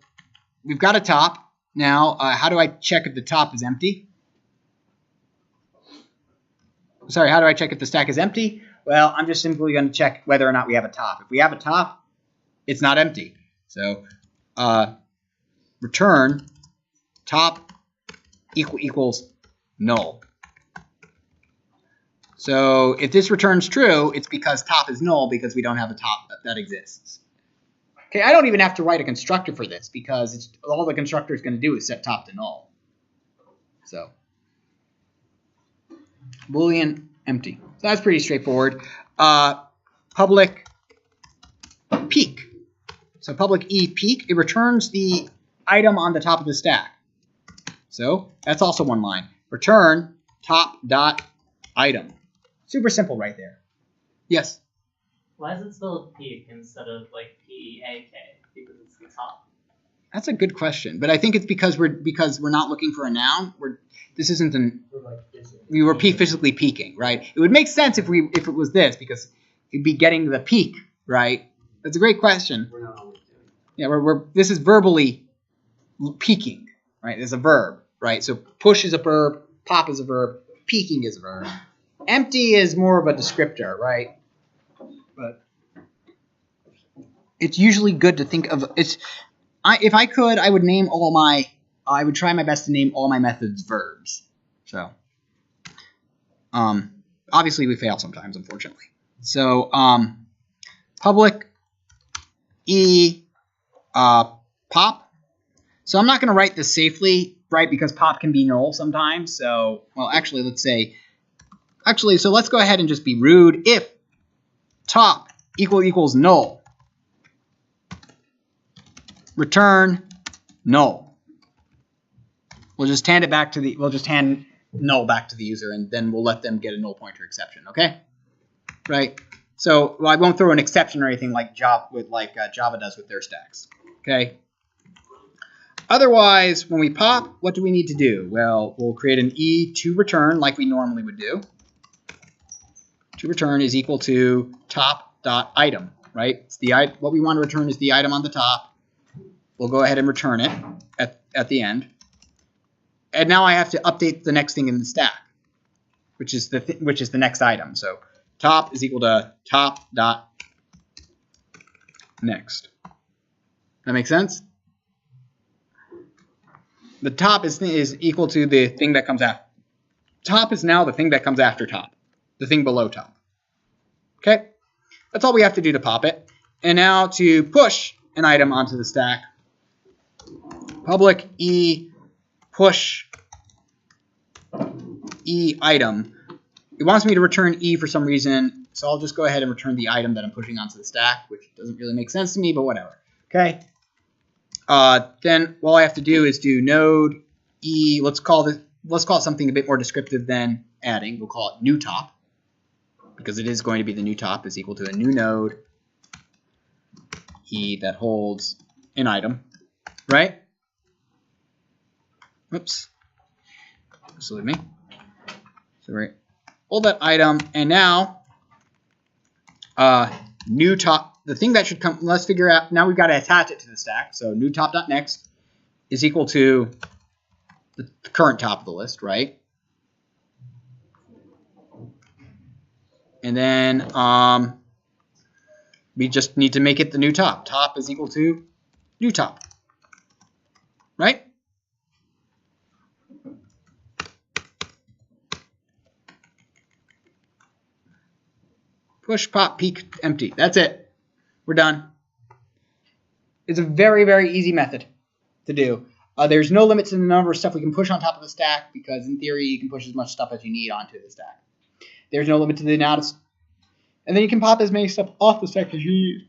we've got a top. Now, how do I check if the top is empty? Sorry, how do I check if the stack is empty? Well, I'm just simply going to check whether or not we have a top. If we have a top, it's not empty. So return top equals null. So if this returns true, it's because top is null because we don't have a top that exists. Okay, I don't even have to write a constructor for this because all the constructor is going to do is set top to null. So boolean empty. So that's pretty straightforward. Public peak. So public e peak, it returns the item on the top of the stack. So that's also one line. Return top dot item. Super simple right there. Yes?
Why is it spelled peak instead of like P-E-A-K? Because it's the top.
That's a good question, but I think it's because we're not looking for a noun. This isn't an. We were physically peaking, right? It would make sense if it was this because you'd be getting the peak, right? That's a great question.
We're not always doing
Yeah, this is verbally peaking, right? There's a verb, right? So push is a verb, pop is a verb, peaking is a verb. Empty is more of a descriptor, right? But it's usually good to think of if I could, I would name I would try my best to name all my methods verbs. So obviously we fail sometimes, unfortunately. So public e pop. So I'm not going to write this safely, right? Because pop can be null sometimes. So well, actually, so let's go ahead and just be rude. If top equals null, return null. We'll just hand null back to the user, and then we'll let them get a null pointer exception. Okay, right? So I won't throw an exception or anything like Java does with their stacks. Okay. Otherwise, when we pop, what do we need to do? Well, we'll create an E to return like we normally would do. To return is equal to top.item, right? It's what we want to return is the item on the top. We'll go ahead and return it at the end. And now I have to update the next thing in the stack, which is the next item. So top is equal to top.next. That make sense? The top is equal to the thing that comes after. Top is now the thing that comes after top, the thing below top. Okay? That's all we have to do to pop it. And now to push an item onto the stack, public E push E item. It wants me to return E for some reason, so I'll just go ahead and return the item that I'm pushing onto the stack, which doesn't really make sense to me, but whatever. Okay? Then all I have to do is do node E. Let's call it something a bit more descriptive than adding. We'll call it new top, because it is going to be the new top is equal to a new node E that holds an item, right? Whoops. Just leave me. So we hold that item, and now new top. The thing that should come, let's figure out, now we've got to attach it to the stack. So new top.next is equal to the current top of the list, right? And then we just need to make it the new top. Top is equal to new top, right? Push, pop, peek, empty. That's it. We're done. It's a very, very easy method to do. There's no limit to the number of stuff we can push on top of the stack because, in theory, you can push as much stuff as you need onto the stack. There's no limit to the amount of, and then you can pop as many stuff off the stack as you need.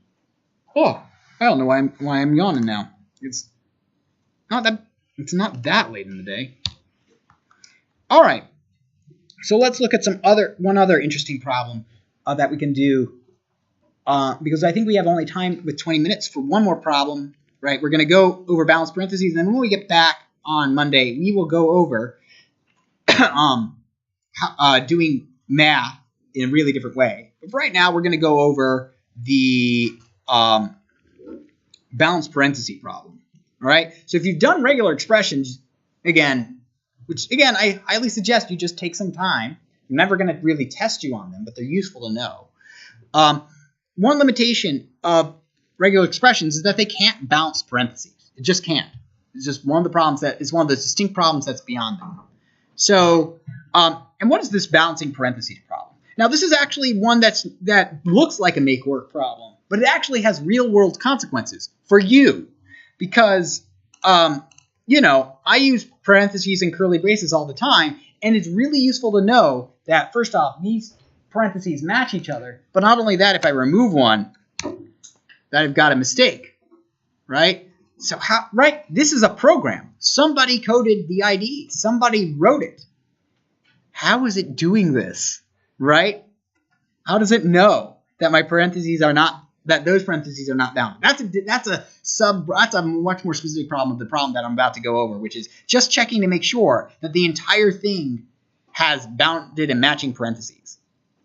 Oh, I don't know why I'm yawning now. It's not that late in the day. All right. So let's look at one other interesting problem that we can do. Because I think we have only time with 20 minutes for one more problem, right? We're going to go over balanced parentheses, and then when we get back on Monday, we will go over doing math in a really different way. But for right now, we're going to go over the balanced parentheses problem, all right? So if you've done regular expressions, I highly suggest you just take some time. I'm never going to really test you on them, but they're useful to know. One limitation of regular expressions is that they can't balance parentheses. It just can't. It's just one of the problems it's one of the distinct problems that's beyond them. So, and what is this balancing parentheses problem? Now, this is actually one that looks like a make work problem, but it actually has real world consequences for you because, I use parentheses and curly braces all the time, and it's really useful to know that first off, these parentheses match each other, but not only that, if I remove one, that I've got a mistake, right? So this is a program. Somebody coded the ID. Somebody wrote it. How is it doing this, right? How does it know that those parentheses are not bound? That's a much more specific problem of the problem that I'm about to go over, which is just checking to make sure that the entire thing has bounded and matching parentheses.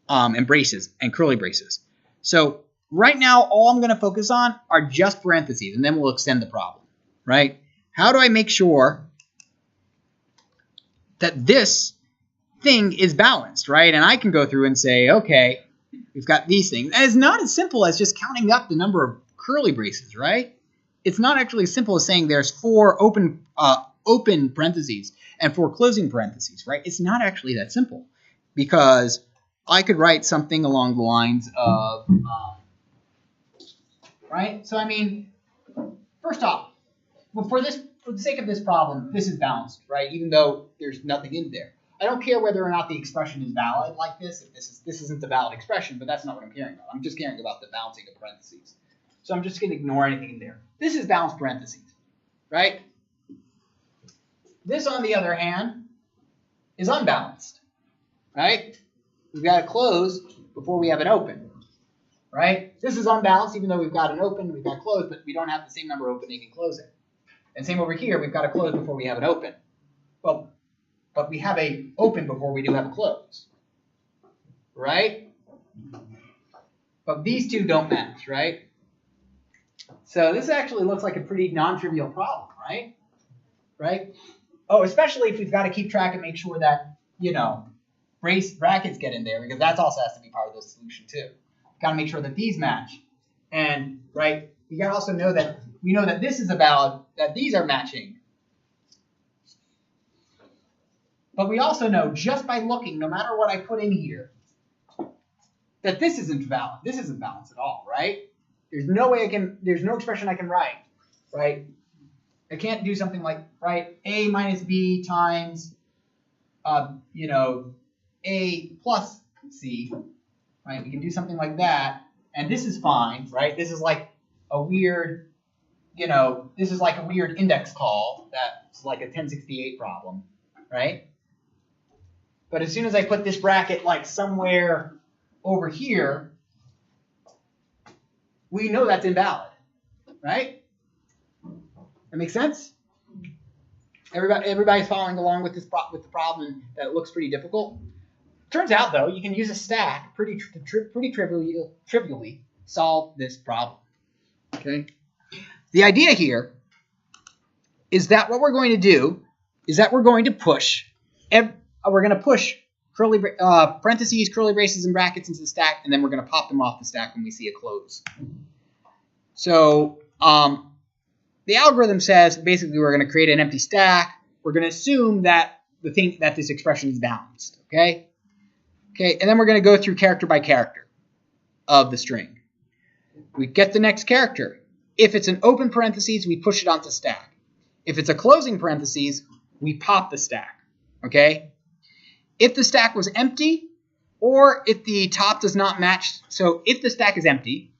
And braces and curly braces. So right now, all I'm going to focus on are just parentheses, and then we'll extend the problem, right? How do I make sure that this thing is balanced, right? And I can go through and say, okay, we've got these things. And it's not as simple as just counting up the number of curly braces, right? It's not actually as simple as saying there's 4 open parentheses and 4 closing parentheses, right? It's not actually that simple because I could write something along the lines of, right? So, I mean, first off, for the sake of this problem, this is balanced, right? Even though there's nothing in there. I don't care whether or not the expression is valid like this. If this isn't the valid expression, but that's not what I'm caring about. I'm just caring about the balancing of parentheses. So I'm just going to ignore anything in there. This is balanced parentheses, right? This, on the other hand, is unbalanced, right? We've got to close before we have an open, right? This is unbalanced, even though we've got an open, we've got closed, but we don't have the same number opening and closing. And same over here, we've got a close before we have an open. Well, but we have a open before we do have a close, right? But these two don't match, right? So this actually looks like a pretty non-trivial problem, right? Right? Oh, especially if we've got to keep track and make sure that, you know, brackets get in there, because that also has to be part of the solution too. Got to make sure that these match. And, right, you got to also know that we know that this is a valid, that these are matching. But we also know, just by looking, no matter what I put in here, that this isn't valid. This isn't balanced at all, right? There's no way I can, there's no expression I can write, right? I can't do something like, right, a minus b times, you know, a plus c, right? We can do something like that, and this is fine, right? This is like a weird, you know, this is like a weird index call that's like a 1068 problem, right? But as soon as I put this bracket like somewhere over here, we know that's invalid, right? That makes sense? Everybody's following along with this with the problem that looks pretty difficult. Turns out, though, you can use a stack pretty trivially solve this problem. Okay. The idea here is that what we're going to do is that we're going to push curly parentheses, curly braces, and brackets into the stack, and then we're going to pop them off the stack when we see a close. So the algorithm says basically we're going to create an empty stack. We're going to assume that this expression is balanced. Okay. Okay, and then we're going to go through character by character of the string. We get the next character. If it's an open parentheses, we push it onto stack. If it's a closing parentheses, we pop the stack. Okay. If the stack was empty, or if the top does not match, so if the stack is empty,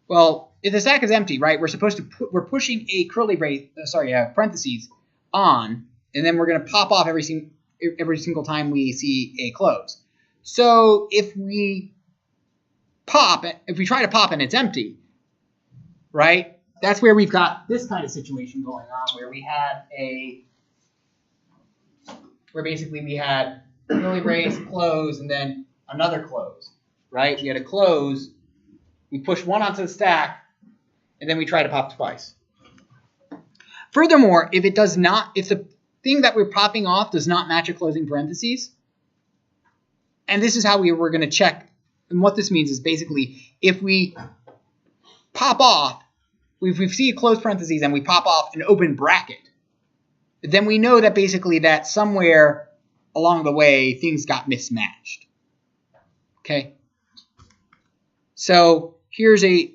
well, if the stack is empty, right, we're pushing a parentheses on, and then we're going to pop off every single time we see a close. So if we try to pop and it's empty, right, that's where we've got this kind of situation going on, where basically we had curly brace, close, and then another close, right? We had a close, we push one onto the stack, and then we try to pop twice. Furthermore, if the thing that we're popping off does not match a closing parentheses, and this is how we're going to check, and what this means is basically if we pop off, if we see a closed parentheses and we pop off an open bracket, then we know that basically that somewhere along the way things got mismatched. Okay? So here's a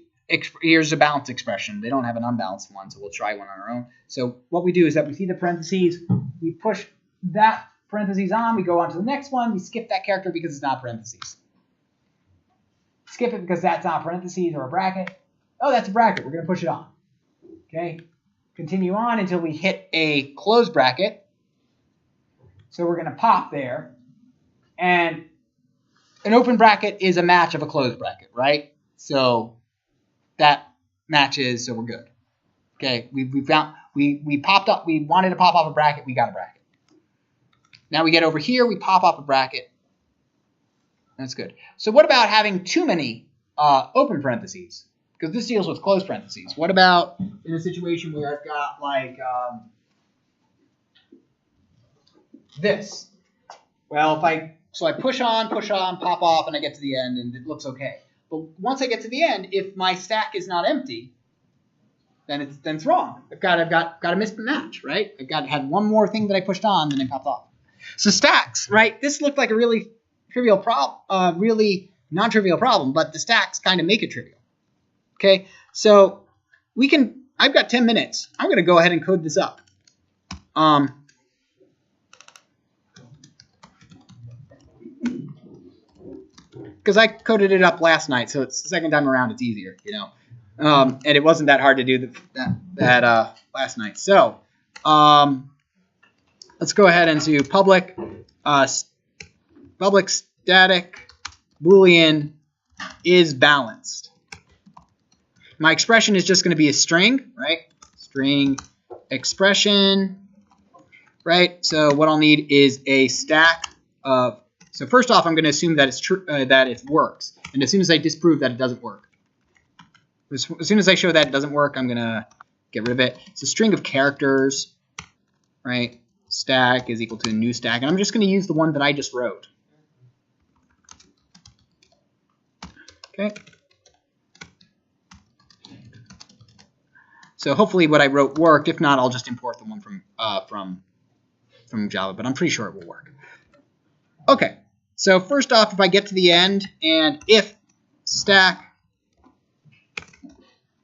balanced expression. They don't have an unbalanced one, so we'll try one on our own. So what we do is that we see the parentheses, we push that parentheses on, we go on to the next one, we skip that character because it's not parentheses. Skip it because that's not parentheses or a bracket. Oh, that's a bracket. We're going to push it on. Okay? Continue on until we hit a closed bracket. So we're going to pop there. And an open bracket is a match of a closed bracket, right? So that matches, so we're good. Okay, we popped up, we wanted to pop off a bracket, we got a bracket. Now we get over here, we pop off a bracket. That's good. So what about having too many open parentheses? Because this deals with closed parentheses. What about in a situation where I've got like this? Well, I push on, pop off, and I get to the end, and it looks okay. But once I get to the end, if my stack is not empty, then it's wrong. I've got a mismatch, right? Had one more thing that I pushed on, then it popped off. So stacks, right? This looked like a really trivial problem, really non-trivial problem, but the stacks kind of make it trivial. Okay, so I've got 10 minutes. I'm going to go ahead and code this up. Because I coded it up last night, so it's the second time around it's easier, you know. And it wasn't that hard to do that last night. So let's go ahead and do public static Boolean is balanced. My expression is just going to be a string, right? String expression, right? So what I'll need is a stack of. So first off, I'm going to assume that it's true, that it works, and as soon as I disprove that it doesn't work, as soon as I show that it doesn't work, I'm going to get rid of it. It's a string of characters, right? Stack is equal to a new stack, and I'm just going to use the one that I just wrote. Okay. So hopefully what I wrote worked. If not, I'll just import the one from Java, but I'm pretty sure it will work. Okay. So first off, if I get to the end and if stack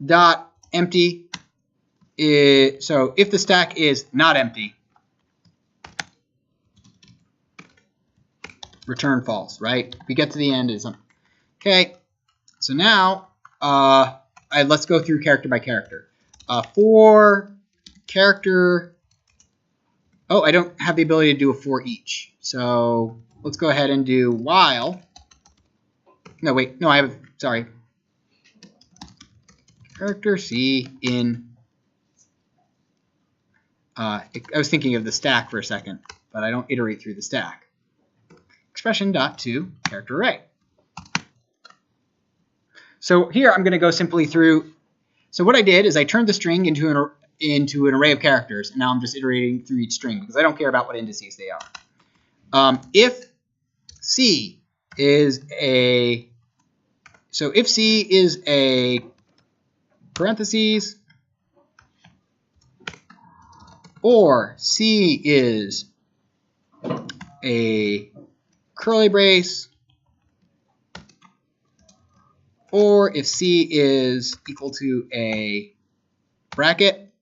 dot empty is, so if the stack is not empty, return false, right? If we get to the end, is okay. So now let's go through character by character. For character, oh, I don't have the ability to do a for each. So let's go ahead and do while. No, wait, no, I have, sorry. Character C in, I was thinking of the stack for a second, but I don't iterate through the stack. Expression dot to character array. So here I'm going to go simply through. So what I did is I turned the string into an array of characters, and now I'm just iterating through each string because I don't care about what indices they are. If C is a, so if C is a parentheses, or C is a curly brace, or if C is equal to a bracket,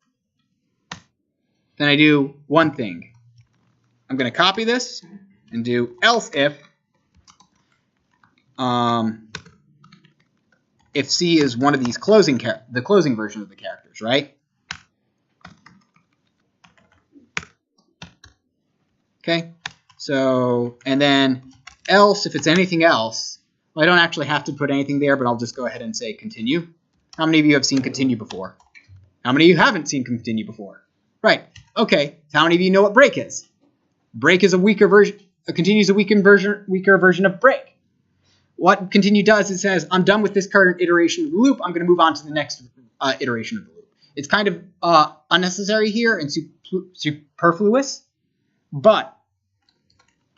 then I do one thing. I'm going to copy this and do else if C is one of these the closing version of the characters, right? Okay, so, and then else if it's anything else. Well, I don't actually have to put anything there, but I'll just go ahead and say continue. How many of you have seen continue before? How many of you haven't seen continue before? Right. Okay. How many of you know what break is? Break is a weaker version. Continue is a weaker version of break. What continue does is it says, I'm done with this current iteration of the loop. I'm going to move on to the next iteration of the loop. It's kind of unnecessary here and superfluous, but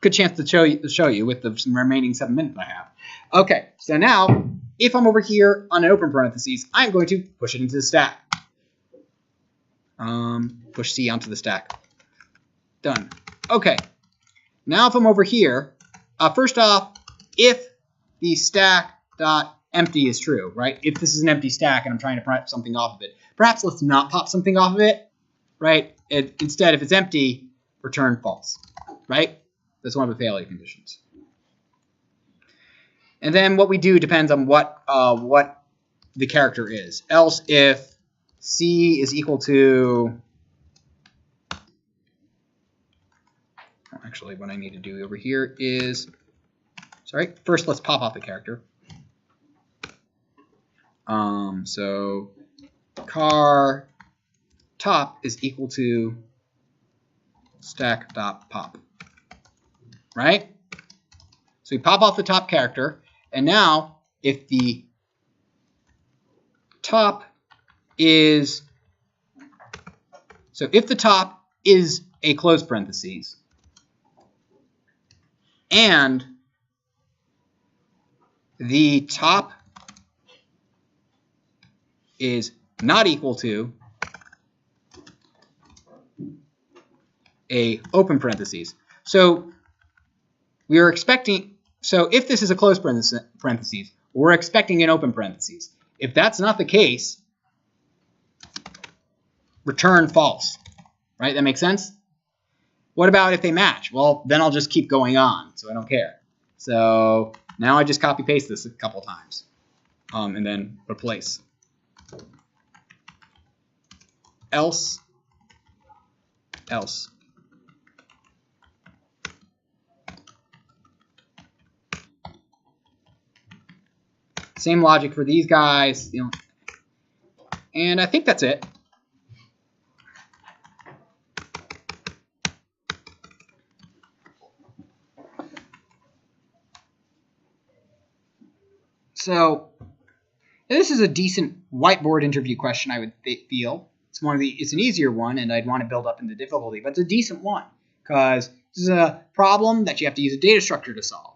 good chance to show you with the remaining 7 minutes I have. Okay, so now if I'm over here on an open parentheses, I'm going to push it into the stack. Push C onto the stack. Done. Okay, now if I'm over here, first off, if the stack dot empty is true, right? If this is an empty stack and I'm trying to pop something off of it, perhaps let's not pop something off of it, right? Instead, if it's empty, return false, right? That's one of the failure conditions. And then what we do depends on what the character is. Else if C is equal to, actually what I need to do over here is, sorry, first let's pop off the character. So car top is equal to stack.pop, right? So we pop off the top character, and now if the top is, so if the top is a close parentheses and the top is not equal to a open parentheses. So we are expecting, so if this is a close parentheses, we're expecting an open parentheses. If that's not the case, return false, right? That makes sense? What about if they match? Well, then I'll just keep going on, so I don't care. So now I just copy paste this a couple times and then replace. Else. Same logic for these guys, you know, and I think that's it. So this is a decent whiteboard interview question, I would feel. It's an easier one, and I'd want to build up into difficulty, but it's a decent one because this is a problem that you have to use a data structure to solve.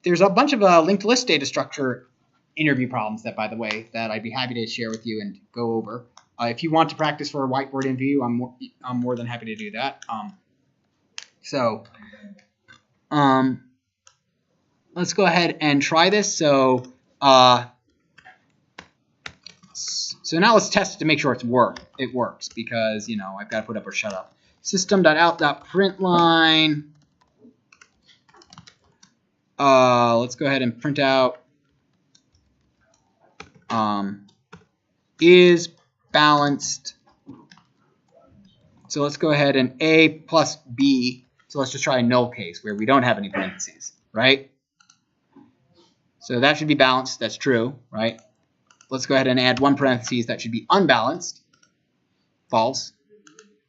There's a bunch of linked list data structure interview problems that, by the way, that I'd be happy to share with you and go over. If you want to practice for a whiteboard interview, I'm more than happy to do that. Let's go ahead and try this. So now let's test it to make sure it works because, you know, I've got to put up or shut up. System.out.println. Let's go ahead and print out is balanced. So let's go ahead and A plus B. So let's just try a null case where we don't have any parentheses, right? So that should be balanced. That's true, right? Let's go ahead and add one parentheses. That should be unbalanced. False.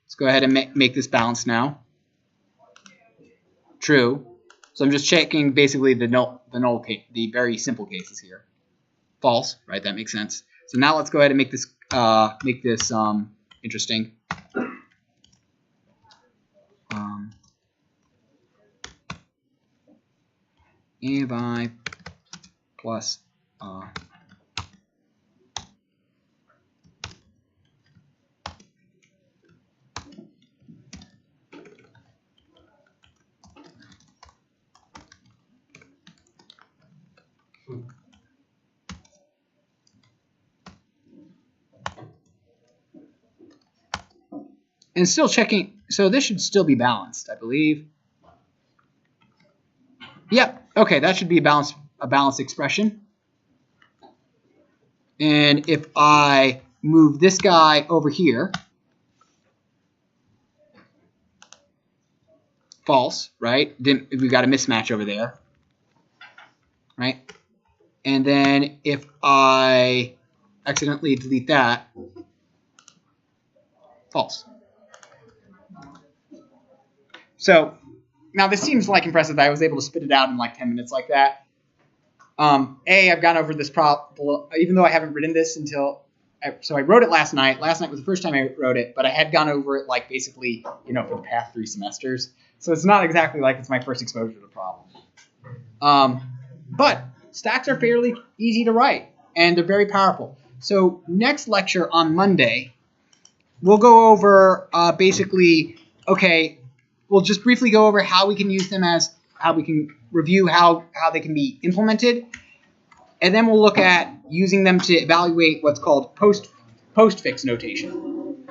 Let's go ahead and make this balanced now. True. So I'm just checking basically the null case, the very simple cases here. False, right? That makes sense. So now let's go ahead and make this interesting. If I plus and still checking, so this should still be balanced, I believe. Yep, okay, that should be a balanced expression. And if I move this guy over here, false, right? We've got a mismatch over there, right? And then if I accidentally delete that, false. So now this seems like impressive that I was able to spit it out in like 10 minutes like that. I've gone over this problem, even though I haven't written this so I wrote it last night. Last night was the first time I wrote it, but I had gone over it like basically, you know, for the past 3 semesters. So it's not exactly like it's my first exposure to the problem. But stacks are fairly easy to write, and they're very powerful. So next lecture on Monday, we'll go over basically, okay, we'll just briefly go over how we can use them how we can review how they can be implemented. And then we'll look at using them to evaluate what's called postfix notation.